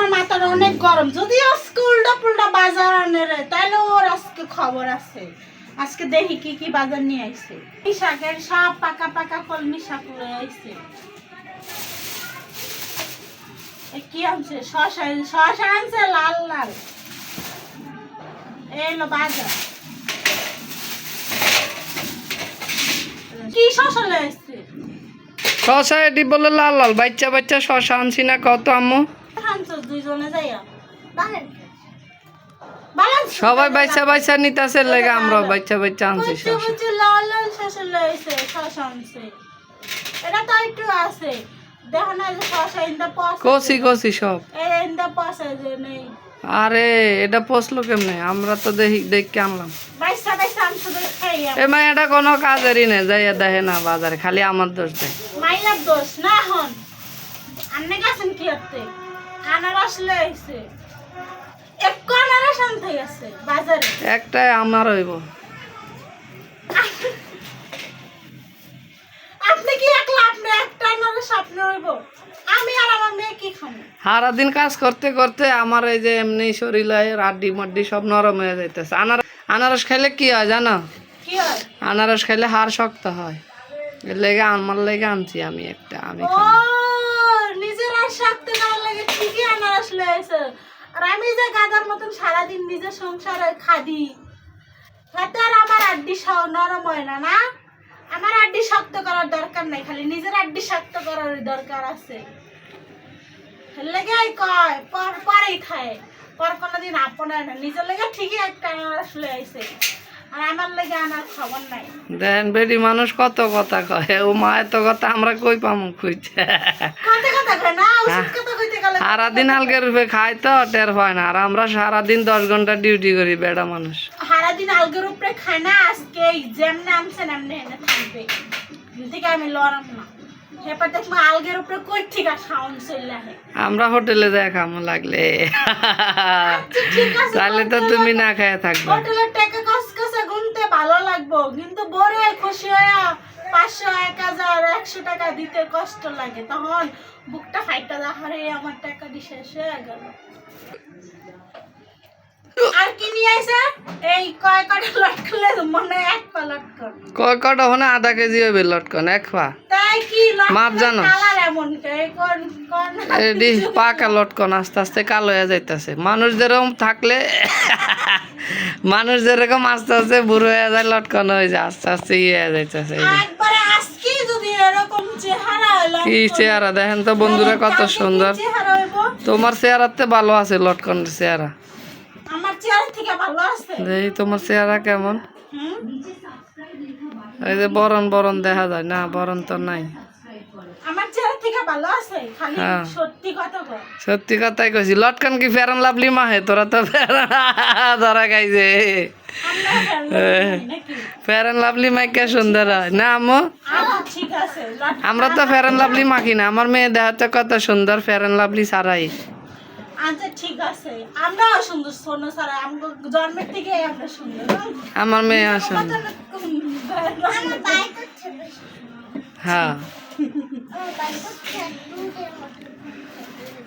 আমার মাথাটা অনেক গরম। যদিও স্কুলটা পুলটা বাজার আনে রে, তাইলে ওর আজকে খবর আছে। আজকে দেখি কি কি বাজার নিয়ে আইছে। এই শাকের সব পাকা পাকা কলমি শাক লয়ে আইছে। কি আনছে? শশা, শশা আনছে লাল লাল। এলো বাজার। কি শশা লয়ে আইছে? শশা এটি বলে লাল লাল বাচ্চা বাচ্চা শশা আনছি না কত আম্মু? আনছো দুইজনে যাইয়া। সবাই বাচ্চা বাচ্চা নিতেছে লেগে আমরা বাচ্চা বাচ্চা আনছি শশা। লাল লাল শশা লয়ে আইছে, শশা আনছে। এটা তো একটু আছে। দেখো না যে শশা ইন্দা পচে। কষি কষি সব। এই ইন্দা পচে যে নেই। আরে এটা পচলো কেমনে? আমরা তো দেখে আনলাম। বাইসা বাইসা আনছো দেখে খাইয়া। এ মা এটা কোনো কাজেরই নেই, যাইয়া দেখে না বাজারে, খালি আমার দোষ দেয়। মাইলার দোষ না হন। আন্নে গেছেন কি করতে? আনারস লয়ে আইছে। এক আনারস আনতে গেছে বাজারে। একটাই আমার হইব। আপনি কি একলা? আপনি একটা আনারস আপনার হইব? আমি আর আমার মেয়ে কি খাবো? সারাদিন কাজ করতে করতে আমার এই যে এমনি শরীরে আড্ডি মাড্ডি সব নরম হয়ে যাইতেছে। আনারস খাইলে কি হয় জানো? কি হয়? আনারস খাইলে হাড় শক্ত হয়। এর লেগে আমার লেগে আনছি আমি একটা, আমি ও খাবো। নিজের আর শক্তি করার লাগে ঠিকই আনারস লয়ে আইছে। আর আমি যে গাদার মতন সারাদিন নিজের সংসারে খাদি, তাতে আর আমার আড্ডি নরম হয় না। না, আমার আড্ডি শক্ত করার দরকার নাই, খালি নিজের আড্ডি শক্ত করার দরকার আছে। লেগে কয় পরেই খায়, পর কোনোদিন আপনার না। নিজের লেগে ঠিকই একটা আনারস লয়ে আইছে, আর আমার লেগে আনার খবর নাই। দেন বেডি মানুষ কত কথা কয়, ও মা এত কথা আমরা কই পামু খুঁজছে। কথা কথা কয় না, ওষুধ কথা কইতে গেলে সারাদিন হালকে রূপে খাই তো টের পায় না, আর আমরা সারাদিন 10 ঘন্টা ডিউটি করি বেড়া মানুষ। সারাদিন আলগের উপরে খায় না, আজকে যেমনে আনছেন এমনি এনে থাকবে। থেকে আমি লড়াম না। হেপার দেখবো আলগের উপরে কই থেকে খাওয়ান চলে আহে। আমরা হোটেলে যাই খামো লাগলে, ঠিক আছে, তাহলে তো তুমি না খায় থাকবে। হোটেলের টাকা কসকসে গুনতে ভালো লাগবো, কিন্তু বড়ে খুশি হইয়া 500, 1000, 100 টাকা দিতে কষ্ট লাগে। তখন বুকটা ফাইটা দেখারে আমার টাকা দিয়ে শেষ হয়ে গেল। আর কি নিয়ে আইছে? এই কয় কটা লটকলে মনে এক পা লটকন। কয় কটা হনে আধা কেজি হবে লটকন এক পা। তাই কি মাপ জানো? কালার এমন কোন কোন এডি পাকা লটকন আস্তে আস্তে কালো হয়ে যাইতেছে। মানুষ যেরকম থাকলে মানুষ যেরকম আস্তে আস্তে বুড়ো হয়ে যায়, লটকন হয়ে যায় আস্তে আস্তে ইয়ে হয়ে যাইতেছে। একবারে আজকে যদি এরকম চেহারা হলো, কি চেহারা দেখেন তো বন্ধুরা, কত সুন্দর। চেহারা হইব। তোমার চেহারাতে ভালো আছে লটকনের চেহারা। আমার চেহারা থেকে ভালো আছে। দেখি তোমার চেহারা কেমন। এই যে বরণ বরণ দেখা যায় না, বরণ তো নাই। আমার চেহারা থেকে ভালো আছে, খালি হ্যাঁ। সত্যি কথা কর। সত্যি কথাই কইছি। লটকন কি ফেরান লাভলি মাহে? তোরা তো ধরা খাইছে। আমরা ফেললাম নাকি? ফেরান লাভলি মাইকে সুন্দর হয় না আম্মু? আচ্ছা ঠিক আছে। আমরা তো ফেরান লাভলি মাখি না। আমার মেয়ে দেখাতে কত সুন্দর ফেরান লাভলি ছাড়াই। আচ্ছা ঠিক আছে, আমরাও সুন্দর সোনা সারা, আমরা জন্মের থেকে আমরা সুন্দর। আমার মেয়ে আসেন। হ্যাঁ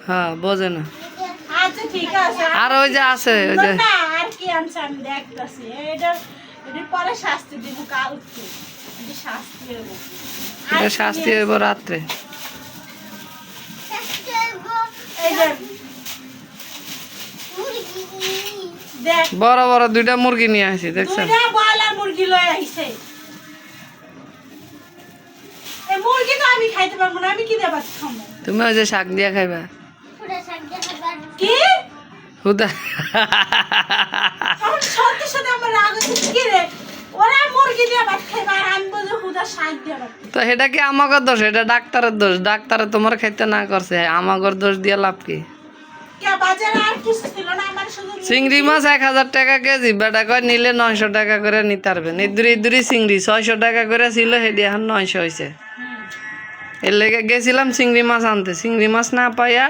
হ্যাঁ বোঝে না। আচ্ছা ঠিক আছে। আর ওই যে আছে ওই যে না, আর কি আনছে আমি দেখতাছি। এটার পরে শাস্তি দিব কালকে। এটা শাস্তি দেব। এটা শাস্তি হইব রাত্রে। এই যে দেখ, বড় বড় 2টা মুরগি নিয়ে আসি দেখছেন। দুইটা ব্রয়লার মুরগি লয়ে আইছে। এই মুরগি তো আমি খাইতে পারবো না, আমি কি দেবা খাবো? তুমি ওই যে শাক দিয়া খাইবা। কি? হুদা আমার সত্যি সত্যি আমার রাগ হচ্ছে। কি রে, ওরা মুরগি দিয়ে ভাত খাইবা আর আমি বলছি হুদা শাক দিয়ে ভাত। তো এটা কি আমাগর দোষ? এটা ডাক্তারের দোষ। ডাক্তারে তোমার খাইতে না করছে, আমাগর দোষ দিয়ে লাভ কি? কে বাজারে আর কিছু ছিল না, আমার শুধু চিংড়ি মাছ 1000 টাকা কেজি, বেটা কয় নিলে 900 টাকা করে নিতে পারবেন। ইদুরি ইদুরি চিংড়ি 600 টাকা করে ছিল, সেটি এখন 900 হয়েছে। এর লেগে গেছিলাম চিংড়ি মাছ আনতে, চিংড়ি মাছ না পাইয়া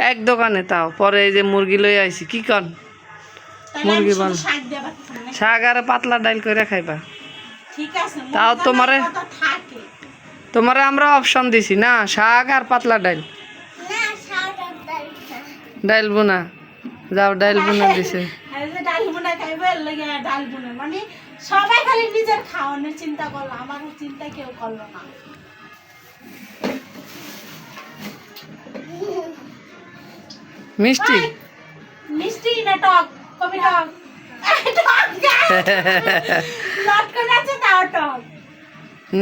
এক দোকানে, তাও পরে এই যে মুরগি লই আইছি। কি কন মুরগি বান শাক দিয়ে ভাত খাবো না। শাক আর পাতলা ডাইল করে খাইবা। ঠিক আছে, তাও তোমারে কথা থাকে তোমারে আমরা অপশন দিছি না, শাক আর পাতলা ডাইল। না, শাক আর ডাল না। ডাইল বোনা যাও ডাইল বোনা দিছে এই যে ডাল বোনা খাইবে এর লাগে ডাল বোনা মানে সবাই খালি নিজের খাওয়ানোর চিন্তা করলো, আমার চিন্তা কেউ করলো না। মিষ্টি ওই, মিষ্টি না টক? কবি টক? টক লটকন আছে তাও টক।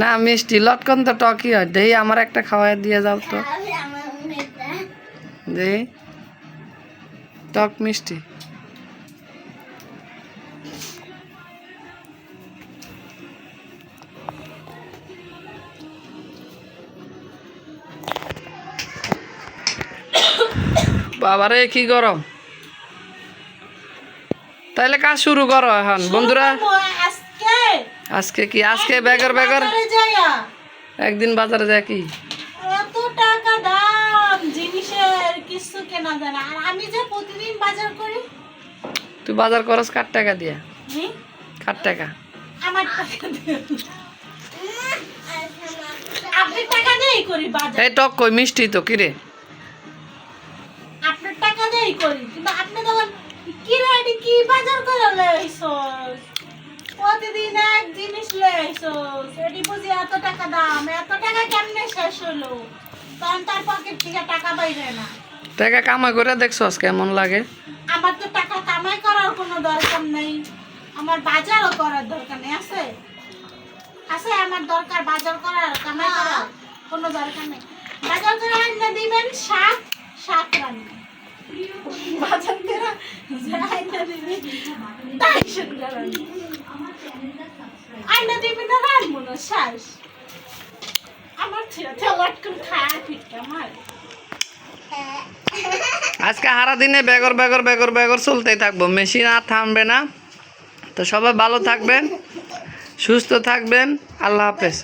না মিষ্টি, লটকন তো টকই হয়। দেহি আমার একটা খাওয়াই দিয়ে যাও তো, দেহি টক মিষ্টি। বাবারে কি গরম। তাইলে কাজ শুরু করো এখন বন্ধুরা। আজকে আজকে কি আজকে বেগর বেগর বাজারে যাইয়া একদিন বাজারে যায় কি এত টাকা দাম জিনিসের কিছু কেনা যায় না। আর আমি যে প্রতিদিন বাজার করি, তুই বাজার করস কার টাকা দিয়া? হুম? কার টাকা? আমার টাকা দিয়ে। আপনি টাকা দিয়েই করি বাজার, এই টক কই মিষ্টি তো কিরে? আপনার টাকা দিয়েই করি, কিন্তু আপনি তখন কি রে এটি কি বাজার করে লইছস, প্রতিদিন এক জিনিস লইছস, এটি বুঝি এত টাকা দাম, এত টাকা কেমনে শেষ হলো? তখন তার পকেট থেকে টাকা বাইরে না। টাকা কামাই করে দেখছস কেমন লাগে? আমার তো টাকা কামাই করার কোনো দরকার নেই, আমার বাজারও করার দরকার নেই। আছে আছে আমার দরকার বাজার করার, কামাই করার কোনো দরকার নেই। বাজার করে আইনা দিবেন শাক, শাক রান্না। বাজার করে আইনা দিবেন তাই শুনতে রান্না। আইনা দিবেন না রান্না না শেষ। আমার ছেলে লটকন খায় পিঠে আমার। আজকে সারা দিনে বেগর বেগর বেগর বেগর চলতেই থাকবো, মেশিন আর থামবে না। তো সবাই ভালো থাকবেন, সুস্থ থাকবেন, আল্লাহ হাফেজ।